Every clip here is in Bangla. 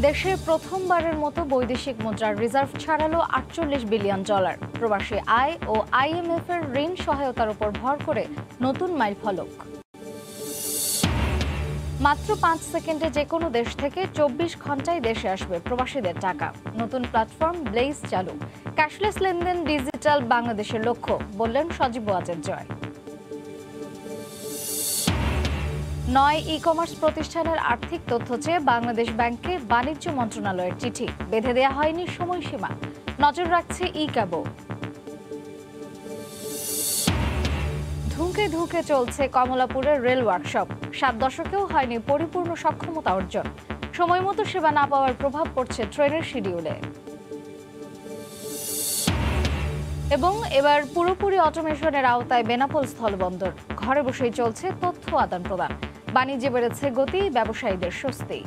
দেশে প্রথমবারের মতো বৈদেশিক মুদ্রার রিজার্ভ ছাড়ালো $48 বিলিয়ন। প্রবাসী আয় ও আইএমএফ এর ঋণ সহায়তার উপর ভর করে নতুন মাইলফলক। মাত্র 5 সেকেন্ডে যে কোনো দেশ থেকে 24 ঘন্টায় দেশে আসবে প্রবাসীদের টাকা। নতুন প্ল্যাটফর্ম ব্লেজ চালু। ক্যাশলেস লেনদেন ডিজিটাল বাংলাদেশের লক্ষ্য, বললেন সজীব ওয়াজেদ জয়। 9 ই-কমার্স প্রতিষ্ঠানের আর্থিক তথ্য চেয়ে বাংলাদেশ ব্যাংকে বাণিজ্য মন্ত্রণালয়ের চিঠি, বেঁধে দেয়া হয়নি সময়সীমা, নজর রাখছে ই-ক্যাবও। ধুঁকে ধুঁকে চলছে কমলাপুরের রেল ওয়ার্কশপ। 7 দশকেও হয়নি পরিপূর্ণ সক্ষমতা অর্জন। সময়মতো সেবা না পাওয়ার প্রভাব পড়ছে ট্রেনের শিডিউলে। এবং এবার পুরোপুরি অটোমেশনের আওতায় বেনাপোল স্থলবন্দর। ঘরে বসেই চলছে তথ্য আদান প্রদান। বাণিজ্যে বেড়েছে গতি, ব্যবসায়ীদের স্বস্তি।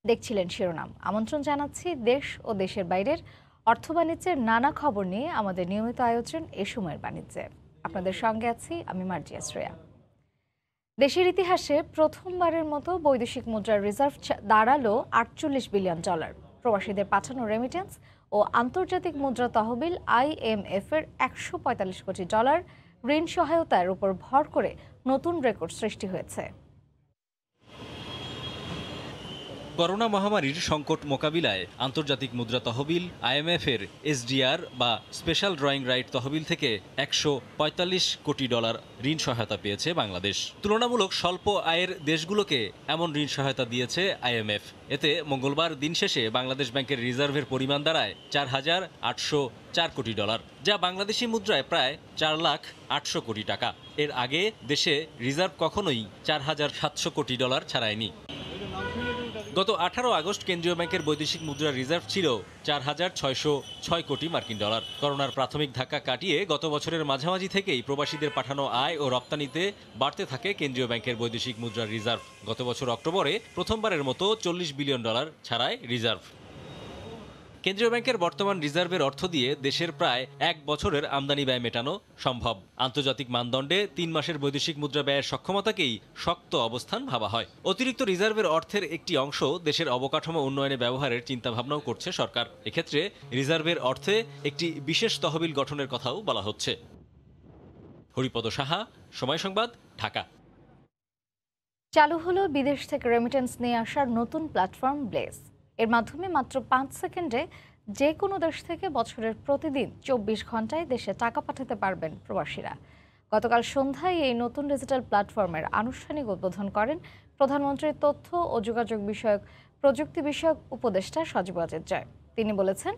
দেখছিলেন শিরোনাম। আমন্ত্রণ জানাচ্ছি দেশ ও দেশের বাইরের অর্থ বাণিজ্যের নানা খবর নিয়ে আমাদের নিয়মিত আয়োজন এ সময়ের বাণিজ্যে। আপনাদের সঙ্গে আছি আমি মার্জিয়া শ্রেয়া। দেশের ইতিহাসে প্রথমবারের মতো বৈদেশিক মুদ্রার রিজার্ভ দাঁড়ালো $48 বিলিয়ন। প্রবাসীদের পাঠানো রেমিটেন্স ও আন্তর্জাতিক মুদ্রা তহবিল IMF এর $145 কোটি ঋণ সহায়তার উপর ভর করে নতুন রেকর্ড সৃষ্টি হয়েছে। করোনা মহামারীর সংকট মোকাবিলায় আন্তর্জাতিক মুদ্রা তহবিল IMF এর SDR বা স্পেশাল ড্রয়িং রাইট তহবিল থেকে $145 কোটি ঋণ সহায়তা পেয়েছে বাংলাদেশ। তুলনামূলক স্বল্প আয়ের দেশগুলোকে এমন ঋণ সহায়তা দিয়েছে IMF। এতে মঙ্গলবার দিন শেষে বাংলাদেশ ব্যাংকের রিজার্ভের পরিমাণ দাঁড়ায় $4,804 কোটি, যা বাংলাদেশি মুদ্রায় প্রায় 4,800,00,000 কোটি টাকা। এর আগে দেশে রিজার্ভ কখনোই $4,700 কোটি ছাড়ায়নি। গত 18 আগস্ট কেন্দ্রীয় ব্যাংকের বৈদেশিক মুদ্রার রিজার্ভ ছিল $4,606 কোটি মার্কিন। করোনার প্রাথমিক ধাক্কা কাটিয়ে গত বছরের মাঝামাঝি থেকেই প্রবাসীদের পাঠানো আয় ও রপ্তানিতে বাড়তে থাকে কেন্দ্রীয় ব্যাংকের বৈদেশিক মুদ্রার রিজার্ভ। গত বছর অক্টোবরে প্রথমবারের মতো $40 বিলিয়ন ছাড়ায় রিজার্ভ। কেন্দ্রীয় ব্যাংকের বর্তমান রিজার্ভের অর্থ দিয়ে দেশের প্রায় 1 বছরের আমদানি ব্যয় মেটানো সম্ভব। আন্তর্জাতিক মানদণ্ডে 3 মাসের বৈদেশিক মুদ্রা ব্যয়ের সক্ষমতাকেই শক্ত অবস্থান ভাবা হয়। অতিরিক্ত রিজার্ভের অর্থের একটি অংশ দেশের অবকাঠামো উন্নয়নে ব্যবহারের চিন্তাভাবনাও করছে সরকার। এক্ষেত্রে রিজার্ভের অর্থে একটি বিশেষ তহবিল গঠনের কথাও বলা হচ্ছে। হরিপদ সাহা, সময় সংবাদ, ঢাকা। চালু হলো বিদেশ থেকে রেমিটেন্স নিয়ে আসার নতুন প্ল্যাটফর্ম ব্লেজ। এর মাধ্যমে মাত্র 5 সেকেন্ডে যে কোনো দেশ থেকে বছরের প্রতিদিন 24 ঘন্টায় দেশে টাকা পাঠাতে পারবেন প্রবাসীরা। গতকাল সন্ধ্যায় এই নতুন ডিজিটাল প্ল্যাটফর্মের আনুষ্ঠানিক উদ্বোধন করেন প্রধানমন্ত্রীর তথ্য ও যোগাযোগ বিষয়ক প্রযুক্তি বিষয়ক উপদেষ্টা সজীব ওয়াজেদ জয়। তিনি বলেছেন,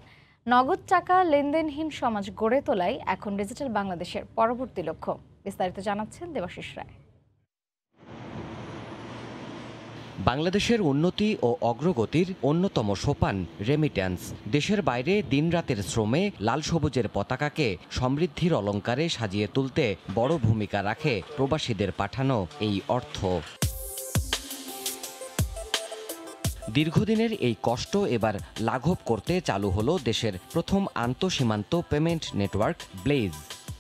নগদ টাকা লেনদেনহীন সমাজ গড়ে তোলাই এখন ডিজিটাল বাংলাদেশের পরবর্তী লক্ষ্য। বিস্তারিত জানাচ্ছেন দেবাশিস রায়। বাংলাদেশের উন্নতি ও অগ্রগতির অন্যতম সোপান রেমিট্যান্স। দেশের বাইরে দিনরাতের শ্রমে লাল সবুজের পতাকাকে সমৃদ্ধির অলঙ্কারে সাজিয়ে তুলতে বড় ভূমিকা রাখে প্রবাসীদের পাঠানো এই অর্থ। দীর্ঘদিনের এই কষ্ট এবার লাঘব করতে চালু হলো দেশের প্রথম আন্তঃসীমান্ত পেমেন্ট নেটওয়ার্ক ব্লেজ।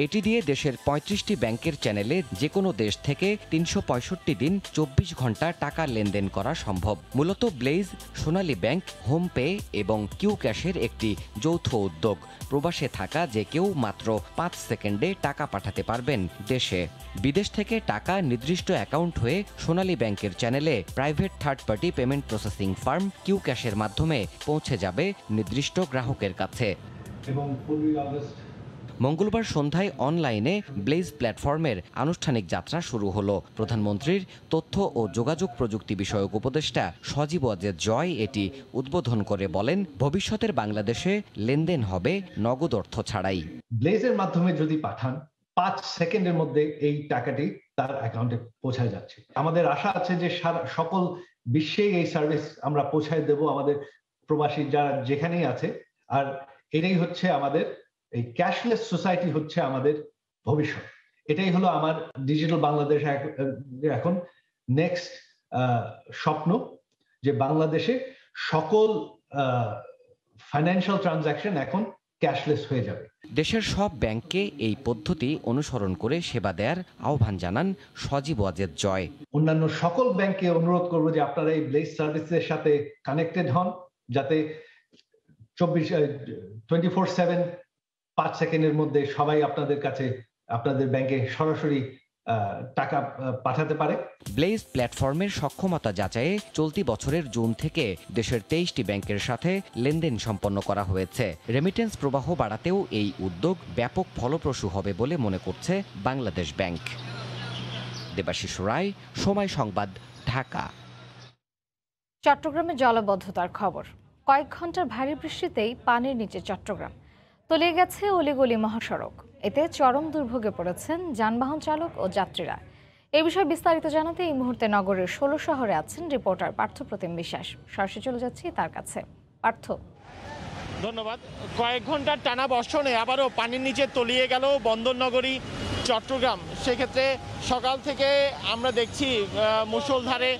এটি দিয়ে দেশের 35টি ব্যাংকের চ্যানেলে যে কোনো দেশ থেকে 365 দিন 24 ঘন্টা টাকা লেনদেন করা সম্ভব। মূলত ব্লেজ সোনালী ব্যাংক, হোম পে এবং কিউ ক্যাশের একটি যৌথ উদ্যোগ। প্রবাসে থাকা যে কেউ মাত্র 5 সেকেন্ডে টাকা পাঠাতে পারবেন দেশে। বিদেশ থেকে টাকা নির্দিষ্ট অ্যাকাউন্ট হয়ে সোনালী ব্যাংকের চ্যানেলে private third party payment processing firm Q ক্যাশের মাধ্যমে পৌঁছে যাবে নির্দিষ্ট গ্রাহকের কাছে। মঙ্গলবার সন্ধ্যায় অনলাইনে ব্লেজ প্ল্যাটফর্মের আনুষ্ঠানিক যাত্রা শুরু হলো। প্রধানমন্ত্রীর তথ্য ও যোগাযোগ প্রযুক্তি বিষয়ক উপদেষ্টা সজীব ওয়াজেদ জয় এটি উদ্বোধন করে বলেন, ভবিষ্যতের বাংলাদেশে লেনদেন হবে নগদ অর্থ ছাড়াই। ব্লেজের মাধ্যমে যদি পাঠান 5 সেকেন্ডের মধ্যে এই টাকাটি তার অ্যাকাউন্টে পৌঁছায় যাচ্ছে। আমাদের আশা আছে যে সকল বিশ্বে এই সার্ভিস আমরা পৌঁছায় দেব আমাদের প্রবাসী যারা যেখানেই আছে। আর এটাই হচ্ছে আমাদের এই ক্যাশলেস সোসাইটি হচ্ছে আমাদের ভবিষ্যৎ। এটাই হলো আমার ডিজিটাল বাংলাদেশ এখন নেক্সট স্বপ্ন, যে বাংলাদেশে সকল ফাইন্যান্সিয়াল ট্রানজাকশন এখন ক্যাশলেস হয়ে যাবে। দেশের সব ব্যাংককে এই পদ্ধতি অনুসরণ করে সেবা দেওয়ার আহ্বান জানান সজীব ওয়াজেদ জয়। অন্যান্য সকল ব্যাংককে অনুরোধ করবো যে আপনারা এই ব্লেজ সার্ভিসের সাথে কানেক্টেড হন, যাতে 24/7 5 সেকেন্ডের মধ্যে সবাই আপনাদের কাছে আপনাদের ব্যাংকে সরাসরি টাকা পাঠাতে পারে। ব্লেজ প্ল্যাটফর্মের সক্ষমতা যাচাইয়ে চলতি বছরের জুন থেকে দেশের 23টি ব্যাংকের সাথে লেনদেন সম্পন্ন করা হয়েছে। রেমিটেন্স প্রবাহ বাড়াতেও এই উদ্যোগ ব্যাপক ফলপ্রসূ হবে বলে মনে করছে বাংলাদেশ ব্যাংক। দেবাশিস রায়, সময় সংবাদ, ঢাকা। চট্টগ্রামে জলাবদ্ধতার খবর। কয়েক ঘন্টার ভারী বৃষ্টিতেই পানির নিচে চট্টগ্রাম, তলিয়ে গেছে অলিগলি মহাসড়ক। এতে চরম দুর্ভোগে পড়েছেন যানবাহন চালক ও যাত্রীরা। এই বিষয়ে বিস্তারিত জানাতে এই মুহূর্তে নগরের 16 শহরে আছেন রিপোর্টার পার্থপ্রতিম বিশ্বাস। সরাসরি চলে যাচ্ছি তার কাছে। পার্থ। ধন্যবাদ। কয়েক ঘন্টার টানা বর্ষণে আবারও পানির নিচে তলিয়ে গেল বন্দরনগরী চট্টগ্রাম। সেক্ষেত্রে সকাল থেকে আমরা দেখছি মুষলধারে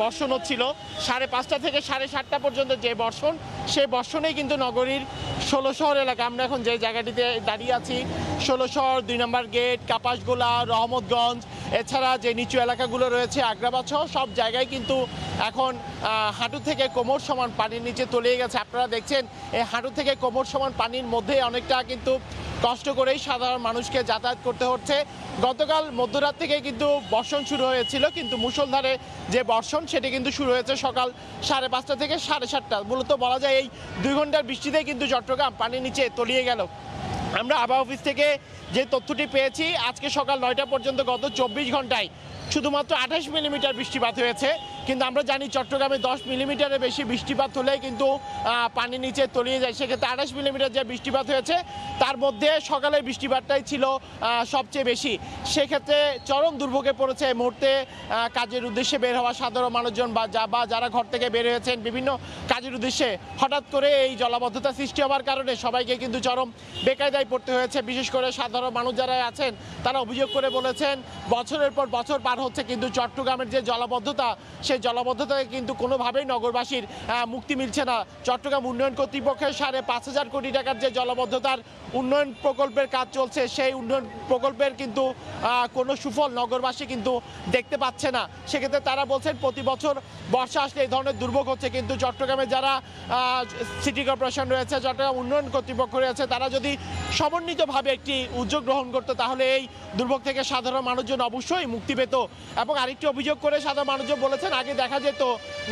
বর্ষণ হচ্ছিল। 5:30 থেকে 7:30 পর্যন্ত যে বর্ষণ, সেই বর্ষণেই কিন্তু নগরীর 16 শহর এলাকা, আমরা এখন যে জায়গাটিতে দাঁড়িয়ে আছি, 16 শহর, 2 নম্বর গেট, কাপাসগোলা, রহমতগঞ্জ, এছাড়া যে নিচু এলাকাগুলো রয়েছে আগ্রাবাদ সহ সব জায়গায় কিন্তু এখন হাঁটু থেকে কোমর সমান পানির নিচে তলিয়ে গেছে। আপনারা দেখছেন এই হাঁটু থেকে কোমর সমান পানির মধ্যে অনেকটা কিন্তু কষ্ট করেই সাধারণ মানুষকে যাতায়াত করতে হচ্ছে। গতকাল মধ্যরাত থেকে কিন্তু বর্ষণ শুরু হয়েছিল, কিন্তু মুষলধারে যে বর্ষণ সেটি কিন্তু শুরু হয়েছে সকাল 5:30 থেকে 7:30। মূলত বলা যায় এই 2 ঘন্টার বৃষ্টিতেই কিন্তু চট্টগ্রাম পানির নিচে তলিয়ে গেল। আমরা আবহাওয়া অফিস থেকে যে তথ্যটি পেয়েছি, আজকে সকাল 9টা পর্যন্ত গত 24 ঘন্টায় শুধুমাত্র 28 মিলিমিটার বৃষ্টিপাত হয়েছে। কিন্তু আমরা জানি চট্টগ্রামে 10 মিলিমিটারের বেশি বৃষ্টিপাত হলেই কিন্তু পানির নিচে তলিয়ে যায়। সেক্ষেত্রে 28 মিলিমিটার যে বৃষ্টিপাত হয়েছে তার মধ্যে সকালের বৃষ্টিপাতটাই ছিল সবচেয়ে বেশি। সেক্ষেত্রে চরম দুর্ভোগে পড়েছে এই মুহূর্তে কাজের উদ্দেশ্যে বের হওয়া সাধারণ মানুষজন বা যারা ঘর থেকে বের হয়েছেন বিভিন্ন কাজের উদ্দেশ্যে। হঠাৎ করে এই জলাবদ্ধতা সৃষ্টি হওয়ার কারণে সবাইকে কিন্তু চরম বেকায়দায় পড়তে হয়েছে। বিশেষ করে সাধারণ মানুষ যারা আছেন তারা অভিযোগ করে বলেছেন বছরের পর বছর পার হচ্ছে কিন্তু চট্টগ্রামের যে জলাবদ্ধতা, সেই জলাবদ্ধতায় কিন্তু কোনোভাবেই নগরবাসীর মুক্তি মিলছে না। চট্টগ্রাম উন্নয়ন কর্তৃপক্ষের 5,500 কোটি টাকার যে জলাবদ্ধতার উন্নয়ন প্রকল্পের কাজ চলছে, সেই উন্নয়ন প্রকল্পের কিন্তু কোনো সুফল নগরবাসী কিন্তু দেখতে পাচ্ছে না। সেক্ষেত্রে তারা বলছেন প্রতি বছর বর্ষা আসলে এই ধরনের দুর্ভোগ হচ্ছে, কিন্তু চট্টগ্রামে যারা সিটি কর্পোরেশন রয়েছে, চট্টগ্রাম উন্নয়ন কর্তৃপক্ষ রয়েছে, তারা যদি সমন্বিতভাবে একটি উদ্যোগ গ্রহণ করতো তাহলে এই দুর্ভোগ থেকে সাধারণ মানুষজন অবশ্যই মুক্তি পেত। এবং আরেকটি অভিযোগ করে সাধারণ মানুষজন বলেছেন আগে দেখা যেত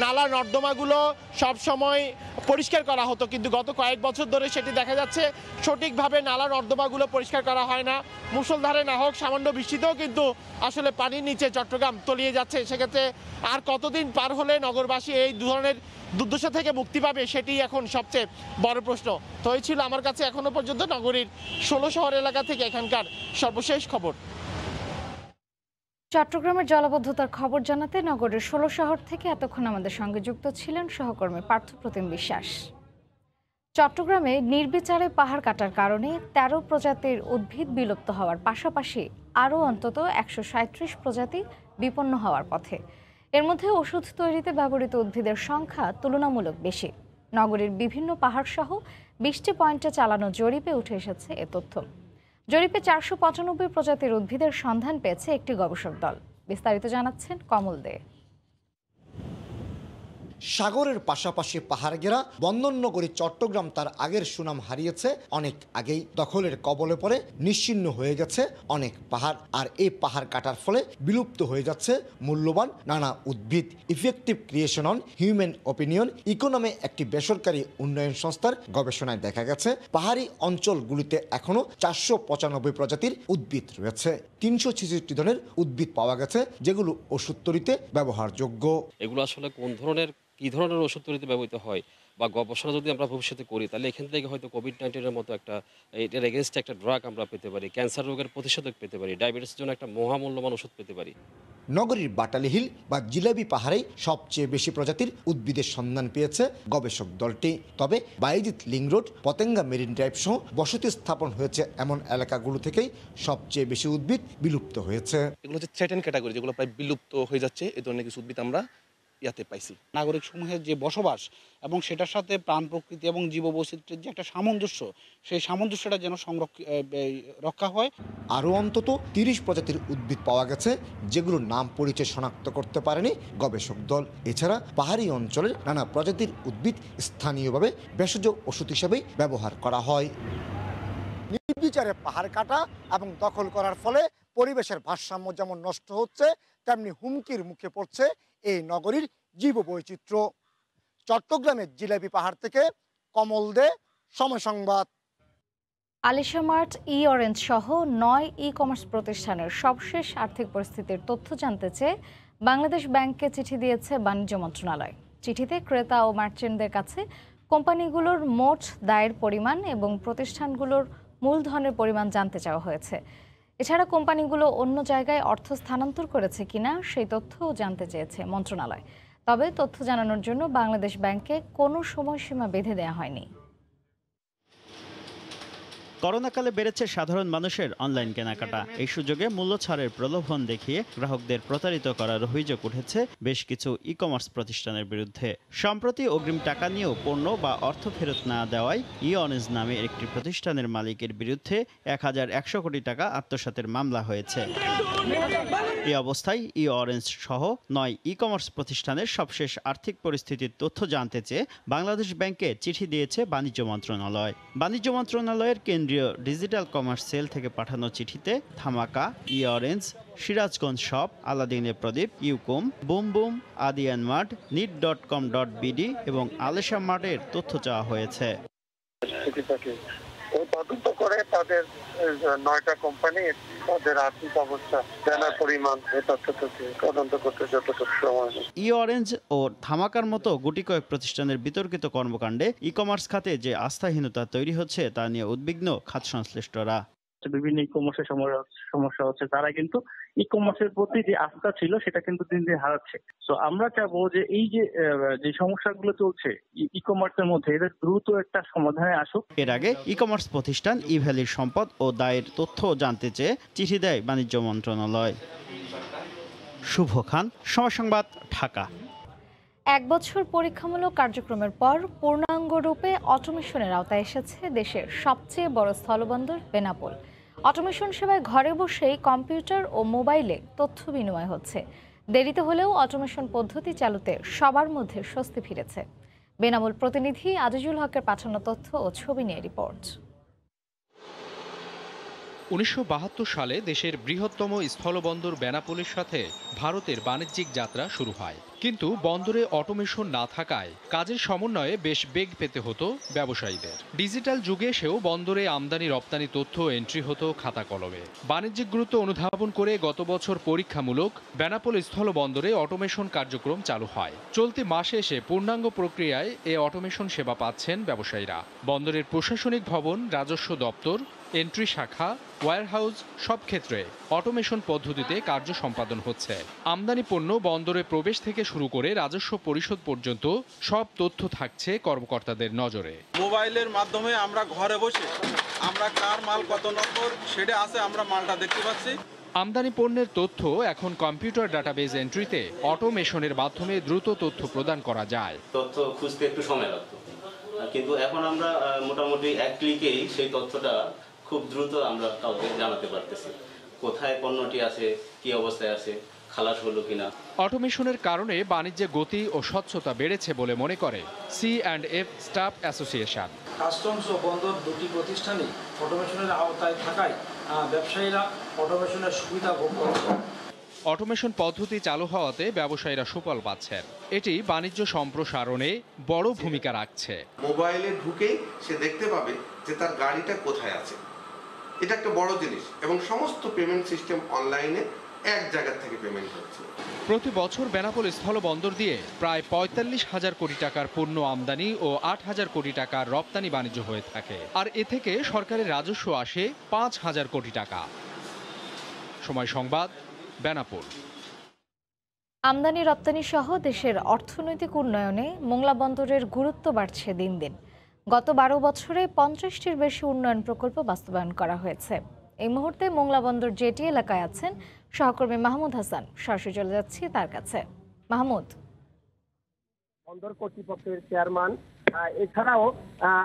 নালা নর্দমাগুলো সবসময় পরিষ্কার করা হতো, কিন্তু গত কয়েক বছর ধরে সেটি দেখা যাচ্ছে সঠিকভাবে নালা নর্দমাগুলো পরিষ্কার করা হয় না। মুষলধারে না হোক সামান্য বৃষ্টিতেও কিন্তু আসলে পানির নিচে চট্টগ্রাম তলিয়ে যাচ্ছে। সেক্ষেত্রে আর কতদিন পার হলে নগরবাসী এই ধরনের দুর্দশা থেকে মুক্তি পাবে, সেটি এখন সবচেয়ে বড় প্রশ্ন। তো এই ছিল আমার কাছে এখনো পর্যন্ত নগরীর 16 শহর এলাকা থেকে এখানকার সর্বশেষ খবর। চট্টগ্রামের জলাবদ্ধতার খবর জানাতে নগরের 16 শহর থেকে এতক্ষণ আমাদের সঙ্গে যুক্ত ছিলেন সহকর্মী পার্থপ্রতিম বিশ্বাস। চট্টগ্রামে নির্বিচারে পাহাড় কাটার কারণে 13 প্রজাতির উদ্ভিদ বিলুপ্ত হওয়ার পাশাপাশি আরও অন্তত 137 প্রজাতি বিপন্ন হওয়ার পথে। এর মধ্যে ওষুধ তৈরিতে ব্যবহৃত উদ্ভিদের সংখ্যা তুলনামূলক বেশি। নগরীর বিভিন্ন পাহাড়সহ 20টি পয়েন্টে চালানো জরিপে উঠে এসেছে এ তথ্য। জরিপে 495 প্রজাতির উদ্ভিদের সন্ধান পেয়েছে একটি গবেষক দল। বিস্তারিত জানাচ্ছেন কমল দে। সাগরের পাশাপাশি পাহাড় ঘেরা বন্দরনগরী চট্টগ্রাম তার আগের সুনাম হারিয়েছে অনেক আগেই। দখলের কবলে পড়ে নিশ্চিহ্ন হয়ে গেছে অনেক পাহাড়, আর এই পাহাড় কাটার ফলে বিলুপ্ত হয়ে যাচ্ছে মূল্যবান নানা উদ্ভিদ। Effective creation on human opinion economy একটি বেসরকারি উন্নয়ন সংস্থার গবেষণায় দেখা গেছে পাহাড়ি অঞ্চলগুলিতে এখনো 495 প্রজাতির উদ্ভিদ রয়েছে। 366 ধরনের উদ্ভিদ পাওয়া গেছে যেগুলো ওষুধ তৈরিতে ব্যবহারযোগ্য। এগুলো আসলে কী ধরনের ওষুধ তৈরিতে ব্যবহৃত হয় বা গবেষণা যদি আমরা ভবিষ্যতে করি, তাহলে এখান থেকে হয়তো কোভিড-19-এর মতো এটার এগেনস্টে একটা ড্রাগ আমরা পেতে পারি, ক্যান্সার রোগের প্রতিষেধক পেতে পারি, ডায়াবেটিসের জন্য একটা মহামূল্যবান ওষুধ পেতে পারি। নগরীর বাটালি হিল বা জিলাবি পাহাড়ে সবচেয়ে বেশি প্রজাতির উদ্ভিদের সন্ধান পেয়েছে গবেষক দলটি। তবে Bayezid link road, Patenga marine drive সহ বসতি স্থাপন হয়েছে এমন এলাকাগুলো থেকেই সবচেয়ে বেশি উদ্ভিদ বিলুপ্ত হয়েছে। এগুলো হচ্ছে থ্রেটেন ক্যাটাগরি, যেগুলো প্রায় বিলুপ্ত হয়ে যাচ্ছে। এই ধরনের কিছু উদ্ভিদ আমরা ইয়াতে পাইছি। নাগরিক সমূহের যে বসবাস এবং সেটার সাথে প্রাণ প্রকৃতি এবং জীববৈচিত্র্যের যে একটা সামঞ্জস্য, সেই সামঞ্জস্যটা যেন রক্ষা হয়। আরও অন্তত 30 প্রজাতির উদ্ভিদ পাওয়া গেছে, যেগুলোর নাম পরিচয় শনাক্ত করতে পারেনি গবেষক দল। এছাড়া পাহাড়ি অঞ্চলের নানা প্রজাতির উদ্ভিদ স্থানীয়ভাবে ভেষজ ওষুধ হিসেবে ব্যবহার করা হয়। নির্বিচারে পাহাড় কাটা এবং দখল করার ফলে পরিবেশের ভারসাম্য যেমন নষ্ট হচ্ছে, তেমনি হুমকির মুখে পড়ছে এই নগরীর জীববৈচিত্র্য। চট্টগ্রামের জিলাপি পাহাড় থেকে কমল দে, সময় সংবাদ। আলিশা মার্ট, অরেঞ্জ সহ 9 ই-কমার্স প্রতিষ্ঠানের সবশেষ আর্থিক পরিস্থিতির তথ্য জানতে চেয়ে বাংলাদেশ ব্যাংককে চিঠি দিয়েছে বাণিজ্য মন্ত্রণালয়। চিঠিতে ক্রেতা ও মার্চেন্টদের কাছে কোম্পানিগুলোর মোট দায়ের পরিমাণ এবং প্রতিষ্ঠানগুলোর মূলধনের পরিমাণ জানতে চাওয়া হয়েছে। এছাড়া কোম্পানিগুলো অন্য জায়গায় অর্থ স্থানান্তর করেছে কিনা সেই তথ্যও জানতে চেয়েছে মন্ত্রণালয়। তবে তথ্য জানানোর জন্য বাংলাদেশ ব্যাংককে কোনো সময়সীমা বেঁধে দেওয়া হয়নি। করোনাকালে বেড়েছে সাধারণ মানুষের অনলাইন কেনাকাটা। এই সুযোগে মূল্য ছাড়ের প্রলোভন দেখিয়ে গ্রাহকদের প্রতারিত করার অভিযোগ উঠেছে বেশ কিছু ই-কমার্স প্রতিষ্ঠানের বিরুদ্ধে। সম্প্রতি অগ্রিম টাকা নিয়েও পণ্য বা অর্থ ফেরত না দেওয়ায় অরেঞ্জ নামে একটি প্রতিষ্ঠানের মালিকের বিরুদ্ধে 1100 কোটি টাকা আত্মসাতের মামলা হয়েছে। এই অবস্থায় অরেঞ্জ সহ 9 ই-কমার্স প্রতিষ্ঠানের সবশেষ আর্থিক পরিস্থিতির তথ্য জানতে চেয়ে বাংলাদেশ ব্যাংকে চিঠি দিয়েছে বাণিজ্য মন্ত্রণালয়। বাণিজ্য মন্ত্রণালয়ের কেন্দ্রীয় ডিজিটাল কমার্স সেল থেকে পাঠানো চিঠিতে ধামাকা, অরেঞ্জ, সিরাজগঞ্জ শপ, আলাদিনের প্রদীপ, ইউকম, বুম বুম, আদিয়ান মার্ট, নিট.com.bd এবং আলেশা মার্টের তথ্য চাওয়া হয়েছে। তদন্ত করে তাদের 9টা কোম্পানি তাদের আর্থিক অবস্থা জানার পরিমাণ তদন্ত করতে যতটুকু সময়। অরেঞ্জ ও ধামাকার মতো গুটি কয়েক প্রতিষ্ঠানের বিতর্কিত কর্মকাণ্ডে ই-কমার্স খাতে যে আস্থাহীনতা তৈরি হচ্ছে তা নিয়ে উদ্বিগ্ন খাত সংশ্লিষ্টরা। বিভিন্ন ই-কমার্সের সমস্যা হচ্ছে, তারা কিন্তু ই-কমার্সের প্রতি যে আস্থা ছিল সেটা কিন্তু দিন দিন হারাচ্ছে। তো আমরা চাবো যে এই যে সমস্যাগুলো চলছে ই-কমার্সের মধ্যে, এদের দ্রুত একটা সমাধানে আসুক। এর আগে ই-কমার্স প্রতিষ্ঠান ইভ্যালির সম্পদ ও দায়ের তথ্য জানতে চেয়ে চিঠি দেয় বাণিজ্য মন্ত্রণালয়। শুভ খান, সময় সংবাদ, ঢাকা। 1 বছর পরীক্ষামূলক কার্যক্রমের পর পূর্ণাঙ্গরূপে অটোমেশনের আওতায় এসেছে দেশের সবচেয়ে বড় স্থলবন্দর বেনাপোল। অটোমেশন সেবায় ঘরে বসেই কম্পিউটার ও মোবাইলে তথ্য বিনিময় হচ্ছে। দেরিতে হলেও অটোমেশন পদ্ধতি চালুতে সবার মধ্যে স্বস্তি ফিরেছে। বেনাপোল প্রতিনিধি আজিজুল হকের পাঠানো তথ্য ও ছবি নিয়ে রিপোর্ট। 1972 সালে দেশের বৃহত্তম স্থলবন্দর বেনাপোলের সাথে ভারতের বাণিজ্যিক যাত্রা শুরু হয়। কিন্তু বন্দরে অটোমেশন না থাকায় কাজের সমন্বয়ে বেশ বেগ পেতে হতো ব্যবসায়ীদের। ডিজিটাল যুগে এসেও বন্দরে আমদানি রপ্তানি তথ্য এন্ট্রি হতো খাতা কলমে। বাণিজ্যিক গুরুত্ব অনুধাবন করে গত বছর পরীক্ষামূলক বেনাপোল স্থলবন্দরে অটোমেশন কার্যক্রম চালু হয়। চলতি মাসে এসে পূর্ণাঙ্গ প্রক্রিয়ায় এ অটোমেশন সেবা পাচ্ছেন ব্যবসায়ীরা। বন্দরের প্রশাসনিক ভবন, রাজস্ব দপ্তর, এন্ট্রি শাখা, ওয়্যারহাউস সব ক্ষেত্রে অটোমেশন পদ্ধতিতে কার্য সম্পাদন হচ্ছে। আমদানি পণ্য বন্দরে প্রবেশ থেকে শুরু করে রাজস্ব পরিশোধ পর্যন্ত সব তথ্য থাকছে কর্মকর্তাদের নজরে। মোবাইলের মাধ্যমে আমরা ঘরে বসে আমরা কার মাল কত নম্বর সেটা আছে, আমরা মালটা দেখতে পাচ্ছি। আমদানি পণ্যের তথ্য এখন কম্পিউটার ডাটাবেজ এন্ট্রিতে অটোমেশনের মাধ্যমে দ্রুত তথ্য প্রদান করা যায়। তথ্য খুঁজতে একটু সময় লাগতো, কিন্তু এখন আমরা মোটামুটি এক ক্লিকেই সেই তথ্যটা খুব দ্রুত আমরা কাউকে জানাতে পারতেছি, কোথায় পণ্যটি আছে, কি অবস্থায় আছে, খালাস হলো কিনা। অটোমেশনের কারণে বাণিজ্যে গতি ও স্বচ্ছতা বেড়েছে বলে মনে করে C&F স্টাফ অ্যাসোসিয়েশন। কাস্টমস ও বন্দর দুটি প্রতিষ্ঠানই অটোমেশনের আওতায় থাকায় ব্যবসায়ীরা অটোমেশনের সুবিধা ভোগ করছে। অটোমেশন পদ্ধতি চালু হওয়াতে ব্যবসায়ীরা সুফল পাচ্ছেন। এটি বাণিজ্য সম্প্রসারণে বড় ভূমিকা রাখছে। মোবাইলে ঢুকেই সে দেখতে পাবে যে তার গাড়িটা কোথায় আছে, এটা একটা বড় জিনিস, এবং সমস্ত পেমেন্ট সিস্টেম অনলাইনে এক জায়গা থেকে পেমেন্ট হচ্ছে। প্রতি বছর বেনাপোল স্থলবন্দর দিয়ে প্রায় 45,000 কোটি টাকার পণ্য আমদানি ও 8,000 কোটি টাকার রপ্তানি বাণিজ্য হয়ে থাকে। আর এ থেকে সরকারের রাজস্ব আসে 5,000 কোটি টাকা। সময় সংবাদ, বেনাপোল। আমদানি রপ্তানি সহ দেশের অর্থনৈতিক উন্নয়নে মোংলা বন্দরের গুরুত্ব বাড়ছে দিন দিন। গত 12 বছরে 50টির বেশি উন্নয়ন প্রকল্প বাস্তবায়ন করা হয়েছে। এই মুহূর্তে মোংলা বন্দর জেটি এলাকায় আছেন সহকর্মী মাহমুদ হাসান। সরাসরি চলে যাচ্ছি তার কাছে। মাহমুদ। বন্দর কর্তৃপক্ষের চেয়ারম্যান। এছাড়াও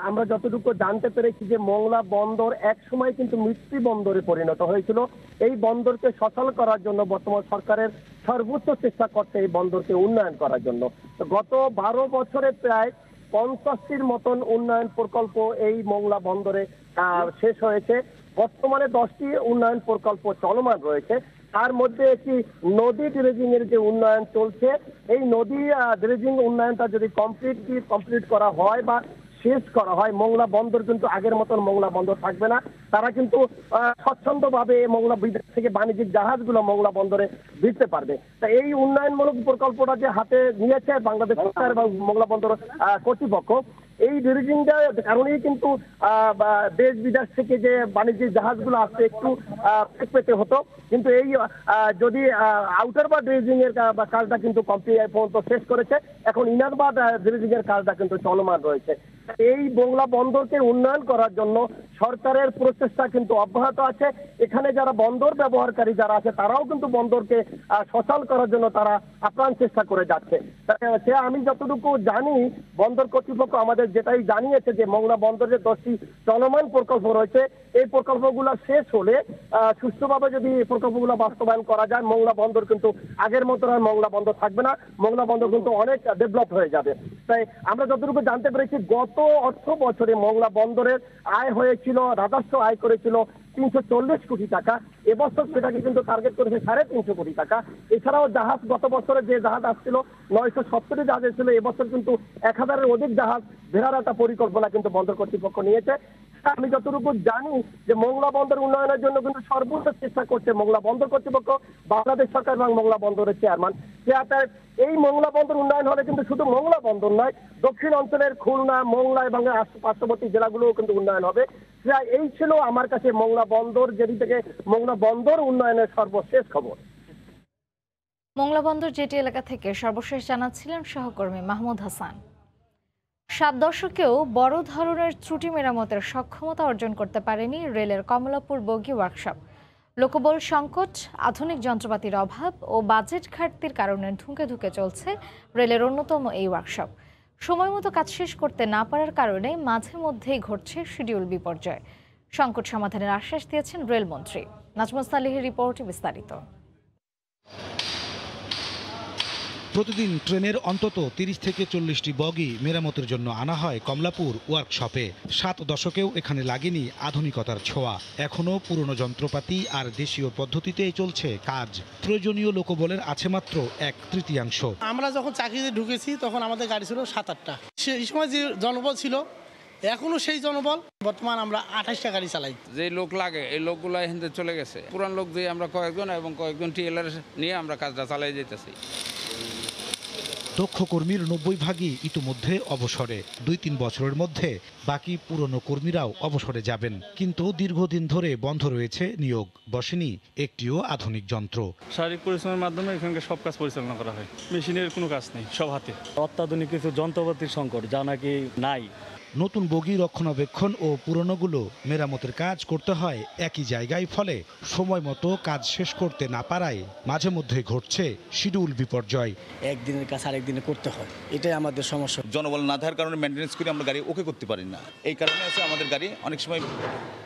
আমরা যতটুকু জানতে পেরেছি যে মোংলা বন্দর এক সময় কিন্তু মৃত্যু বন্দরে পরিণত হয়েছিল। এই বন্দরকে সচল করার জন্য বর্তমান সরকারের সর্বোচ্চ চেষ্টা করছে এই বন্দরকে উন্নয়ন করার জন্য। তো গত 12 বছরে প্রায় 50টির মতন উন্নয়ন প্রকল্প এই মোংলা বন্দরে শেষ হয়েছে। বর্তমানে 10টি উন্নয়ন প্রকল্প চলমান রয়েছে। তার মধ্যে একটি নদী ড্রেজিং এর যে উন্নয়ন চলছে, এই নদী ড্রেজিং উন্নয়নটা যদি কমপ্লিট করা হয় বা শেষ করা হয়, মোংলা বন্দর কিন্তু আগের মতন মোংলা বন্দর থাকবে না। তারা কিন্তু স্বচ্ছন্দভাবে মোংলা বিদেশ থেকে বাণিজ্যিক জাহাজগুলো মোংলা বন্দরে ভিড়তে পারবে। তা এই উন্নয়নমূলক প্রকল্পটা যে হাতে নিয়েছে বাংলাদেশ সরকার এবং মোংলা বন্দর কর্তৃপক্ষ, এই ড্রেজিংটার কারণেই কিন্তু দেশ বিদেশ থেকে যে বাণিজ্যিক জাহাজগুলো আসছে একটু পেতে হতো, কিন্তু এই যদি আউটার বা ড্রেজিং এর কাজটা কিন্তু কমপ্লিট পর্যন্ত শেষ করেছে। এখন ইনার বা ড্রেজিং এর কাজটা কিন্তু চলমান রয়েছে। এই মোংলা বন্দরকে উন্নয়ন করার জন্য সরকারের প্রচেষ্টা কিন্তু অব্যাহত আছে। এখানে যারা বন্দর ব্যবহারকারী যারা আছে তারাও কিন্তু বন্দরকে সচল করার জন্য তারা আপ্রাণ চেষ্টা করে যাচ্ছে। সে আমি যতটুকু জানি বন্দর কর্তৃপক্ষ আমাদের যেটাই জানিয়েছে যে মোংলা বন্দরের 10টি চলমান প্রকল্প রয়েছে। এই প্রকল্পগুলো শেষ হলে সুষ্ঠুভাবে যদি এই প্রকল্পগুলো বাস্তবায়ন করা যায়, মোংলা বন্দর কিন্তু আগের মতো আর মোংলা বন্দর থাকবে না। মোংলা বন্দর কিন্তু অনেক ডেভেলপ হয়ে যাবে। তাই আমরা যতটুকু জানতে পেরেছি গত অর্থ বছরে মোংলা বন্দরের আয় হয়েছিল, রাজস্ব আয় করেছিল 340 কোটি টাকা। এবছর সেটাকে কিন্তু টার্গেট করেছে 350 কোটি টাকা। এছাড়াও জাহাজ গত বছরে যে জাহাজ আসছিল 970টি জাহাজ এসেছিল, এবছর কিন্তু 1000-এর অধিক জাহাজ ভেড়ার একটা পরিকল্পনা কিন্তু বন্দর কর্তৃপক্ষ নিয়েছে। আমি যতটুকু জানি যে মোংলা বন্দর উন্নয়নের জন্য কিন্তু সর্বোচ্চ চেষ্টা করছে মোংলা বন্দর কর্তৃপক্ষ, বাংলাদেশ সরকার এবং মোংলা বন্দরের চেয়ারম্যান। এই মোংলা বন্দর উন্নয়ন হলে কিন্তু শুধু মোংলা বন্দর নয়, দক্ষিণ অঞ্চলের খুলনা, মোংলা এবং পার্শ্ববর্তী জেলাগুলোও কিন্তু উন্নয়ন হবে। এই ছিল আমার কাছে মোংলা বন্দর, যেদিক থেকে মোংলা বন্দর উন্নয়নের সর্বশেষ খবর। মোংলা বন্দর জেটি এলাকা থেকে সর্বশেষ জানাচ্ছিলেন সহকর্মী মাহমুদ হাসান। 7 দশকেও বড় ধরনের ত্রুটি মেরামতের সক্ষমতা অর্জন করতে পারেনি রেলের কমলাপুর বগি ওয়ার্কশপ। লোকবল সংকট, আধুনিক যন্ত্রপাতির অভাব ও বাজেট ঘাটতির কারণে ধুঁকে ধুঁকে চলছে রেলের অন্যতম এই ওয়ার্কশপ। সময় মতো কাজ শেষ করতে না পারার কারণে মাঝে মধ্যেই ঘটছে শিডিউল বিপর্যয়। সংকট সমাধানের আশ্বাস দিয়েছেন রেলমন্ত্রী। নাজমুস সালেহের রিপোর্টে বিস্তারিত। প্রতিদিন ট্রেনের অন্তত 30 থেকে 40টি বগি মেরামতের জন্য আনা হয় কমলাপুর ওয়ার্কশপে। 7 দশকেও এখানে লাগেনি আধুনিকতার ছোঁয়া। এখনও পুরনো যন্ত্রপাতি আর দেশীয় পদ্ধতিতেই চলছে কাজ। প্রয়োজনীয় লোকবলের আছে মাত্র 1/3। আমরা যখন চাকরিতে ঢুকেছি তখন আমাদের গাড়ি ছিল 7-8টা। সেই সময় যে জনবল ছিল এখনো সেই জনবল। বর্তমান আমরা 28টা গাড়ি চালাই। যে লোক লাগে এই লোকগুলো এখান থেকে চলে গেছে। পুরান লোক দিয়ে আমরা কয়েকজন এবং কয়েকজন টিএলআর নিয়ে আমরা কাজটা চালাই যেতেছি। দক্ষ কর্মীর 90 ভাগই ইতিমধ্যে অবসরে। 2-3 বছরের মধ্যে বাকি পুরনো কর্মীরাও অবসরে যাবেন। কিন্তু দীর্ঘদিন ধরে বন্ধ রয়েছে নিয়োগ, বসেনি একটিও আধুনিক যন্ত্র। শারীরিক পরিশ্রমের মাধ্যমে এখানকার সব কাজ পরিচালনা করা হয়। মেশিনের কোনো কাজ নেই, সব হাতে। অত্যাধুনিক কিছু যন্ত্রপাতির সংকট যা নাকি নাই। নতুন বগি রক্ষণাবেক্ষণ ও পুরনোগুলো মেরামতের কাজ করতে হয় একই জায়গায়, ফলে সময় মতো কাজ শেষ করতে না পারায় মাঝে মধ্যে ঘটছে শিডিউল বিপর্যয়। একদিনের কাজ আরেকদিনে করতে হয়, এটাই আমাদের সমস্যা। জনবল না থাকার কারণে মেইনটেনেন্স করে আমরা গাড়ি ওকে করতে পারি না। এই কারণে আছে আমাদের গাড়ি অনেক সময়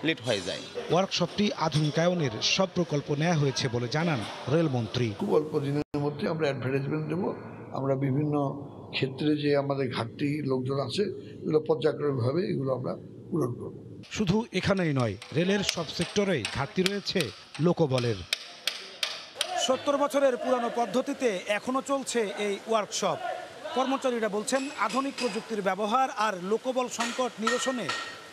লেট হয়ে যায়। ওয়ার্কশপটি আধুনিকায়নের সব প্রকল্প নেওয়া হয়েছে বলে জানান রেলমন্ত্রী। খুব অল্প দিনের মধ্যে আমরা অ্যাডভার্টাইজমেন্ট দেবো। আমরা বিভিন্ন ক্ষেত্রে যে আমাদের ঘাটতি লোকজন আছে এগুলো পর্যায়ক্রমিকভাবে এগুলো আমরা পূরণ করব। শুধু এখানেই নয়, রেলের সব সেক্টরে ঘাটতি রয়েছে লোকবলের। 70 বছরের পুরানো পদ্ধতিতে এখনো চলছে এই ওয়ার্কশপ। কর্মচারীরা বলছেন আধুনিক প্রযুক্তির ব্যবহার আর লোকবল সংকট নিরসনে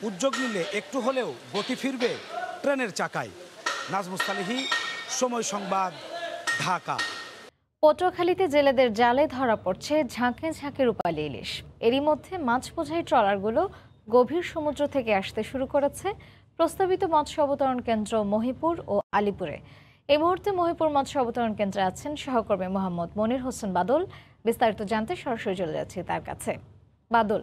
উদ্যোগ নিলে একটু হলেও গতি ফিরবে ট্রেনের চাকায়। নাজমুস সালেহী, সময় সংবাদ, ঢাকা। পটুয়াখালীতে জেলেদের জালে ধরা পড়ছে ঝাঁকে ঝাঁকে রূপালী ইলিশ। এরই মধ্যে মাছ বোঝাই ট্রলারগুলো গভীর সমুদ্র থেকে আসতে শুরু করেছে প্রস্তাবিত মৎস্য অবতরণ কেন্দ্র মহিপুর ও আলিপুরে। এই মুহূর্তে মহিপুর মৎস্য অবতরণ কেন্দ্রে আছেন সহকর্মী মোহাম্মদ মনির হোসেন বাদল। বিস্তারিত জানতে সরাসরি চলে যাচ্ছি তার কাছে। বাদল,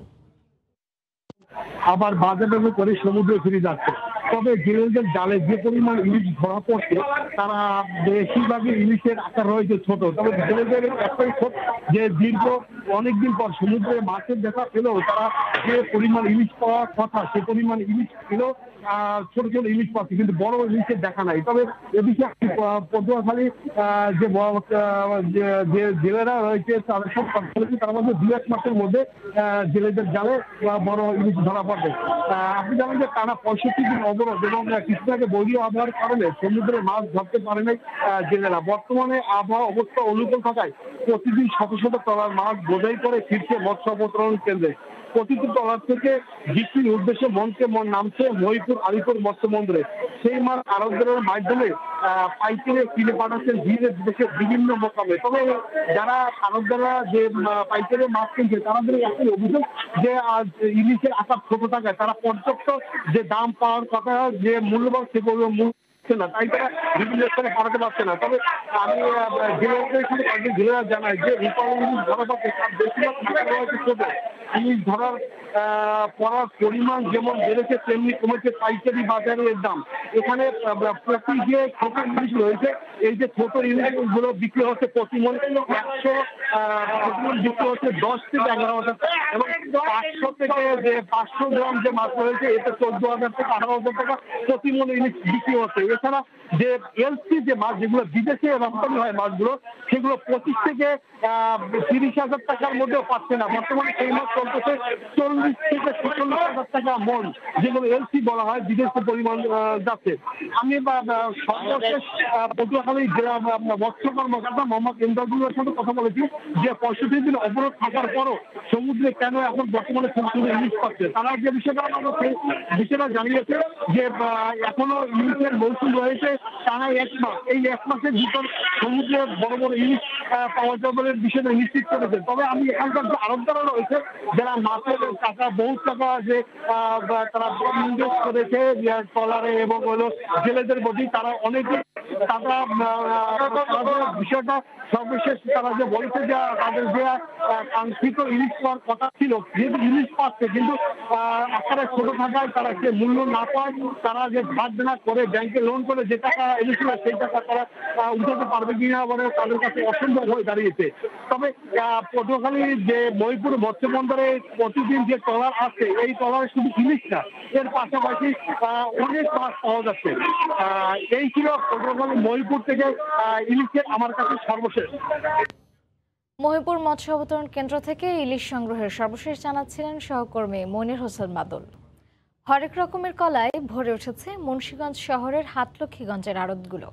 আবার বাজেট করে সমুদ্রে ফিরে যাচ্ছে। তবে জেলেদের জালে যে পরিমাণ ইলিশ ধরা পড়ছে তারা বেশিরভাগই ইলিশের আকার রয়েছে ছোট। তবে জেলেদের একটাই ক্ষোভ যে দীর্ঘ অনেকদিন পর সমুদ্রে মাছের দেখা পেলেও তারা যে পরিমাণ ইলিশ পাওয়ার কথা সে পরিমাণ ইলিশ পেলেও ছোট ছোট ইলিশ পাচ্ছে, কিন্তু বড় ইলিশের দেখা নাই। তবে এদিকে পটুয়াখালী যে জেলেরা রয়েছে তাদের সব তার মধ্যে 2-1 মাসের মধ্যে জেলেদের জালে বড় ইলিশ ধরা পড়বে। আপনি জানেন যে টানা 65 দিন অবরোধ এবং কিছুদিন আগে বৈরী আবহাওয়ার কারণে সমুদ্রে মাছ ধরতে পারে নাই জেলেরা। বর্তমানে আবহাওয়া অবস্থা অনুকূল থাকায় প্রতিদিন শত শত ট্রলার মাছ বোঝাই করে ফিরছে মৎস্য অবতরণ কেন্দ্রে। প্রতিটি ট্রলার থেকে বিক্রির উদ্দেশ্যে মনকে মন নামছে মহিপুর আলিপুর মৎস্য বন্দরে। সেই মাছ আড়তদারের মাধ্যমে পাইকারি কিনে পাঠাচ্ছেন দেশের বিভিন্ন মোকামে। তবে যারা আড়তদাররা যে পাইকারি মাছ কিনছে তাদের একটাই অভিযোগ যে ইলিশের আকার ছোট থাকায় তারা পর্যাপ্ত যে দাম পাওয়ার কথা যে মূল্যবান সে না, তাই তারা বিভিন্ন স্থানে পাঠাতে পারছে না। তবে আমি জেলেদের সাথে কয়েকজন জেলেরা জানাই যে রূপালী ইলিশ ধরা পাচ্ছে তার বেশিরভাগ ছোট ইলিশ ধরার পড়ার পরিমাণ যেমন বেড়েছে তেমনি কমেছে পাইকারি বাজারের দাম। এখানে প্রতি যে ছোট ইলিশ রয়েছে এই যে ছোট ইলিশগুলো বিক্রি হচ্ছে প্রতি মন 100 বিক্রি হচ্ছে 10 থেকে 11,000 টাকা এবং 500 থেকে যে 500 গ্রাম যে মাছ রয়েছে এতে 14,000 থেকে 18,000 টাকা প্রতি মন ইলিশ বিক্রি হচ্ছে। এছাড়া যে এলসি যে মাছ যেগুলো বিদেশে রপ্তানি হয় মাছগুলো সেগুলো 25 থেকে 30,000 টাকার মধ্যেও পাচ্ছে না। বর্তমানে সেই মাছ চলতেছে 40 থেকে 46,000 টাকা মন, যেগুলো এলসি বলা হয় বিদেশে পরিমাণ যাচ্ছে। আমি সর্বশেষ পটুয়াখালী জেলা মৎস্য কর্মকর্তা মোহাম্মদ ইমদাদুল্লাহর সাথে কথা বলেছি যে 65 দিন অবরোধ থাকার পরও সমুদ্রে কেন এখন বর্তমানে সমুদ্রে ইলিশ পাচ্ছে। তারা যে বিষয়টা জানিয়েছে যে এখনো ইলিশের মৌসুম রয়েছে টানা 1 মাস। এই 1 মাসের ভিতর সমুদ্রে বড় বড় ইলিশ পাওয়া যাবে বিষয়টা নিশ্চিত করেছে। তবে আমি এখানকার যে আড়তদাররা রয়েছে যারা মাছের টাকা বহু টাকা যে তারা ইনভেস্ট করেছে ট্রলারে এবং হলো জেলেদের প্রতি তারা অনেকে তারা বিষয়টা সর্বশেষ তারা যে বলছে যে তাদের যে কাঙ্ক্ষিত ইলিশ পাওয়ার কথা ছিল যেহেতু ইলিশ পাচ্ছে কিন্তু আকারে ছোট থাকায় তারা যে মূল্য না পায় তারা যে ধার দেনা করে ব্যাংকে লোন করে যে টাকা এনেছিল সেই টাকা তারা উঠাতে পারবে কিনা বলে তাদের কাছে অসম্ভব হয়ে দাঁড়িয়েছে। তবে পটুয়াখালীর যে মহিপুর মৎস্য বন্দরে প্রতিদিন যে ট্রলার আসছে এই ট্রলারে শুধু ইলিশ না এর পাশাপাশি অনেক মাছ পাওয়া যাচ্ছে। এই ছিল পটুয়াখালী মহিপুর থেকে ইলিশের আমার কাছে সর্বশেষ। মহিপুর মৎস্য অবতরণ কেন্দ্র থেকে ইলিশ সংগ্রহের সর্বশেষ জানাচ্ছিলেন সহকর্মী মনির হোসেন বাদল। হরেক রকমের কলায় ভরে উঠেছে মুন্সিগঞ্জ শহরের হাটলক্ষ্মীগঞ্জের আড়তগুলো।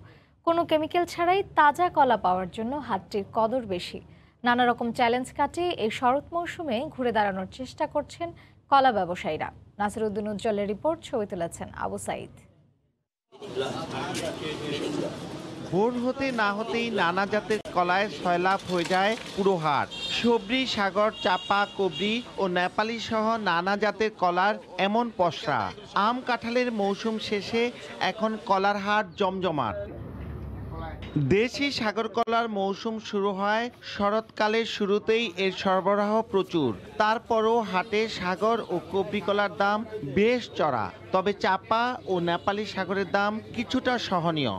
কোনো কেমিক্যাল ছাড়াই তাজা কলা পাওয়ার জন্য হাটটির কদর বেশি। নানা রকম চ্যালেঞ্জ কাটিয়ে এই শরৎ মৌসুমে ঘুরে দাঁড়ানোর চেষ্টা করছেন কলা ব্যবসায়ীরা। নাসিরউদ্দিন উজ্জ্বলের রিপোর্ট, ছবি তুলেছেন আবু সাইদ। ভোর হতে না হতেই নানা জাতের কলায় সয়লাভ হয়ে যায় পুরো হাট। সবরি, সাগর, চাপা, কবরি ও নেপালি সহ নানা জাতের কলার এমন পসরা। আম কাঁঠালের মৌসুম শেষে এখন কলার হাট জমজমাট। দেশি সাগর কলার মৌসুম শুরু হয় শরৎকালের শুরুতেই এর সরবরাহ প্রচুর। তারপরও হাটে সাগর ও কবরি কলার দাম বেশ চড়া, তবে চাপা ও নেপালি সাগরের দাম কিছুটা সহনীয়।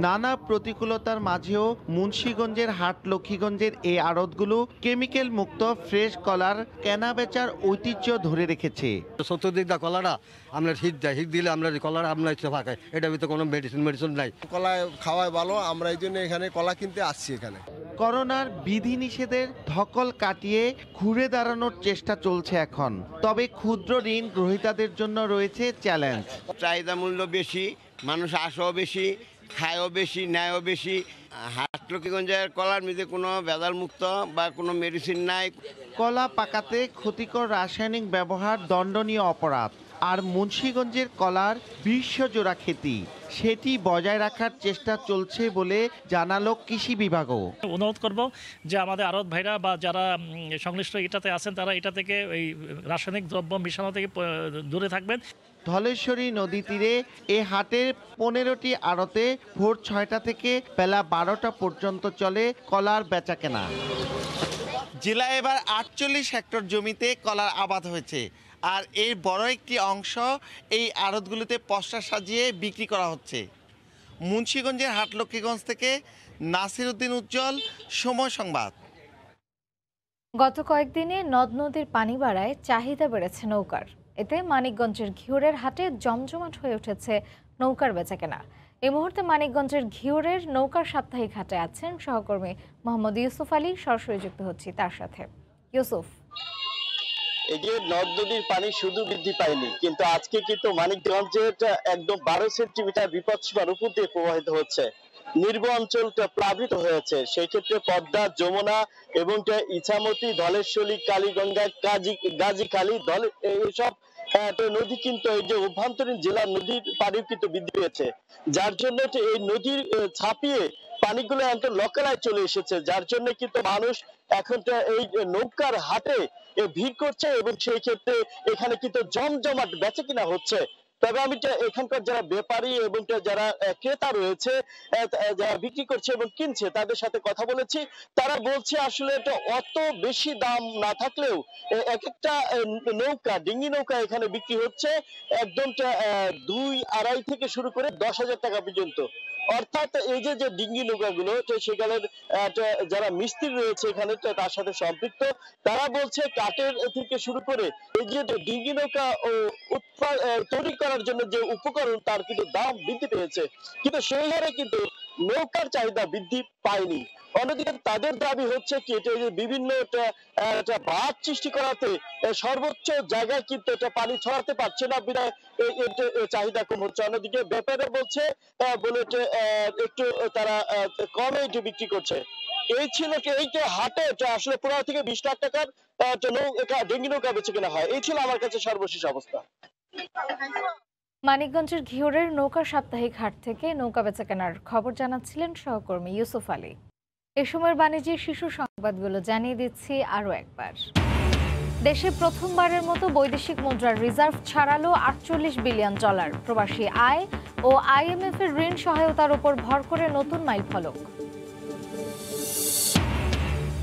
নানা প্রতিকূলতার মাঝেও মুন্সিগঞ্জের হাট লক্ষ্মীগঞ্জের এই আড়তগুলো কেমিক্যাল মুক্ত ফ্রেশ কলার কেনা বেচার ঐতিহ্য ধরে রেখেছে। চতুর্দিক দা কলাটা আমরা হিট দেয়, হিট দিলে আমরা কলার আমরা ফাঁকাই, এটা ভিতরে কোনো মেডিসিন নাই। কলা খাওয়ায় ভালো, আমরা এই জন্য এখানে কলা কিনতে আসছি। এখানে করোনার বিধিনিষেধের ধকল কাটিয়ে ঘুরে দাঁড়ানোর চেষ্টা চলছে এখন। তবে ক্ষুদ্র ঋণ গ্রহীতাদের জন্য রয়েছে চ্যালেঞ্জ। চাহিদা মূল্য বেশি, মানুষ আশাও বেশি, খায়ও বেশি, ন্যায়ও বেশি। হাট লক্ষ্মীগঞ্জের কলার মধ্যে কোনো ভেজাল মুক্ত বা কোনো মেডিসিন নাই। কলা পাকাতে ক্ষতিকর রাসায়নিক ব্যবহার দণ্ডনীয় অপরাধ। আর মুন্সিগঞ্জের কলার বিশ্বজোড়া খ্যাতি, সেটি বজায় রাখার চেষ্টা চলছে বলে জানালো কৃষি বিভাগও। অনুরোধ করব যে আমাদের আড়ত ভাইরা বা যারা সংশ্লিষ্ট এটাতে আছেন তারা এটা থেকে এই রাসায়নিক দ্রব্য মিশানো থেকে দূরে থাকবেন। ধলেশ্বরী নদী তীরে এ হাটের 15টি আড়তে ভোর 6টা থেকে বেলা 12টা পর্যন্ত চলে কলার বেচাকেনা। জেলায় এবার 48 হেক্টর জমিতে কলার আবাদ হয়েছে। আর এর বড় একটি অংশ এই আড়তগুলোতে পসরা সাজিয়ে বিক্রি করা হচ্ছে। মুন্সিগঞ্জের হাটলক্ষ্মীগঞ্জ থেকে নাসির উদ্দিন উজ্জ্বল, সময় সংবাদ। গত কয়েকদিনে নদ নদীর পানি বাড়ায় চাহিদা বেড়েছে নৌকার। এতে মানিকগঞ্জের ঘিওরের হাটে জমজমাট হয়ে উঠেছে নৌকার বেচাকেনা। এই মুহূর্তে মানিকগঞ্জের ঘিওরের নৌকার সাপ্তাহিক হাটে আছেন সহকর্মী মোহাম্মদ ইউসুফ আলী। সরাসরি যুক্ত হচ্ছি তার সাথে। ইউসুফ, এই যে নদ নদীর পানি শুধু বৃদ্ধি পায়নি, কিন্তু আজকে কিন্তু মানিকগঞ্জের একদম 12 সেন্টিমিটার বিপদসীমার উপর দিয়ে প্রবাহিত হচ্ছে। নির্ব অঞ্চলটা প্লাবিত হয়েছে। সেই ক্ষেত্রে পদ্মা, যমুনা এবং ইছামতি, ধলেশ্বরী, কালীগঙ্গা, গাজীখালী, এইসব নদী কিন্তু এই যে অভ্যন্তরীণ জেলার নদীর পানি কিন্তু বৃদ্ধি পেয়েছে, যার জন্য এই নদীর ছাপিয়ে পানিগুলো একদম লোকালয়ে চলে এসেছে, যার জন্য কিন্তু মানুষ এখন এই নৌকার হাটে ভিড় করছে এবং সেই ক্ষেত্রে এখানে কিন্তু জমজমাট বেচা কিনা হচ্ছে। তবে আমি এখানকার যারা ব্যাপারী এবং যারা ক্রেতা রয়েছে, যারা বিক্রি করছে এবং কিনছে, তাদের সাথে কথা বলেছি। তারা বলছে আসলে এটা অত বেশি দাম না থাকলেও এক একটা নৌকা, ডিঙ্গি নৌকা এখানে বিক্রি হচ্ছে একদম 2-2.5 থেকে শুরু করে 10,000 টাকা পর্যন্ত। অর্থাৎ এই যে ডিঙ্গি নৌকাগুলো, সেখানে যারা মিস্ত্রি রয়েছে এখানে তার সাথে সম্পৃক্ত, তারা বলছে কাঠের থেকে শুরু করে এই যে ডিঙ্গি নৌকা তৈরি করার জন্য যে উপকরণ, তার কিন্তু দাম বৃদ্ধি পেয়েছে, কিন্তু সেই হারে কিন্তু নৌকার চাহিদা বৃদ্ধি পায়নি। অন্যদিকে তাদের দাবি হচ্ছে কি, এটা বিভিন্ন বাঁধ সৃষ্টি করাতে সর্বোচ্চ জায়গায় কিন্তু এটা পানি ছড়াতে পারছে না, বিধায় চাহিদা কম হচ্ছে। অন্যদিকে ব্যাপারে বলছে একটু তারা কমে এটি বিক্রি করছে। এই ছিল এই যে হাটে আসলে 15 থেকে 20 লাখ টাকার ডেঙ্গি নৌকা বেচে কেনা হয়। এই ছিল আমার কাছে সর্বশেষ অবস্থা। মানিকগঞ্জের ঘিওরের নৌকা সাপ্তাহিক হাট থেকে নৌকা বেচা কেনার খবর জানাচ্ছিলেন সহকর্মী ইউসুফ আলী। এ সময়ের বাণিজ্যের শীর্ষ সংবাদগুলো জানিয়ে দিচ্ছি আরও একবার। দেশে প্রথমবারের মতো বৈদেশিক মুদ্রার রিজার্ভ ছাড়ালো $48 বিলিয়ন। প্রবাসী আয় ও IMF এর ঋণ সহায়তার উপর ভর করে নতুন মাইলফলক।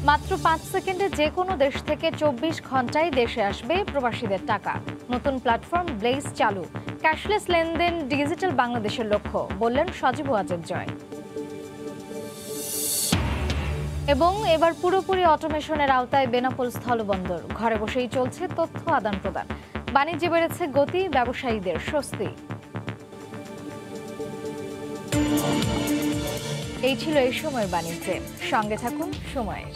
মাত্র 5 সেকেন্ডে যে কোনো দেশ থেকে 24 ঘন্টায় দেশে আসবে প্রবাসীদের টাকা। নতুন প্ল্যাটফর্ম ব্লেজ চালু। ক্যাশলেস লেনদেন ডিজিটাল বাংলাদেশের লক্ষ্য, বললেন সজীব ওয়াজেদ জয়। এবং এবার পুরোপুরি অটোমেশনের আওতায় বেনাপোল স্থলবন্দর। ঘরে বসেই চলছে তথ্য আদান প্রদান। বাণিজ্যে বেড়েছে গতি, ব্যবসায়ীদের স্বস্তি। এই ছিল এই সময়ের বাণিজ্যে। সঙ্গে থাকুন সময়ের।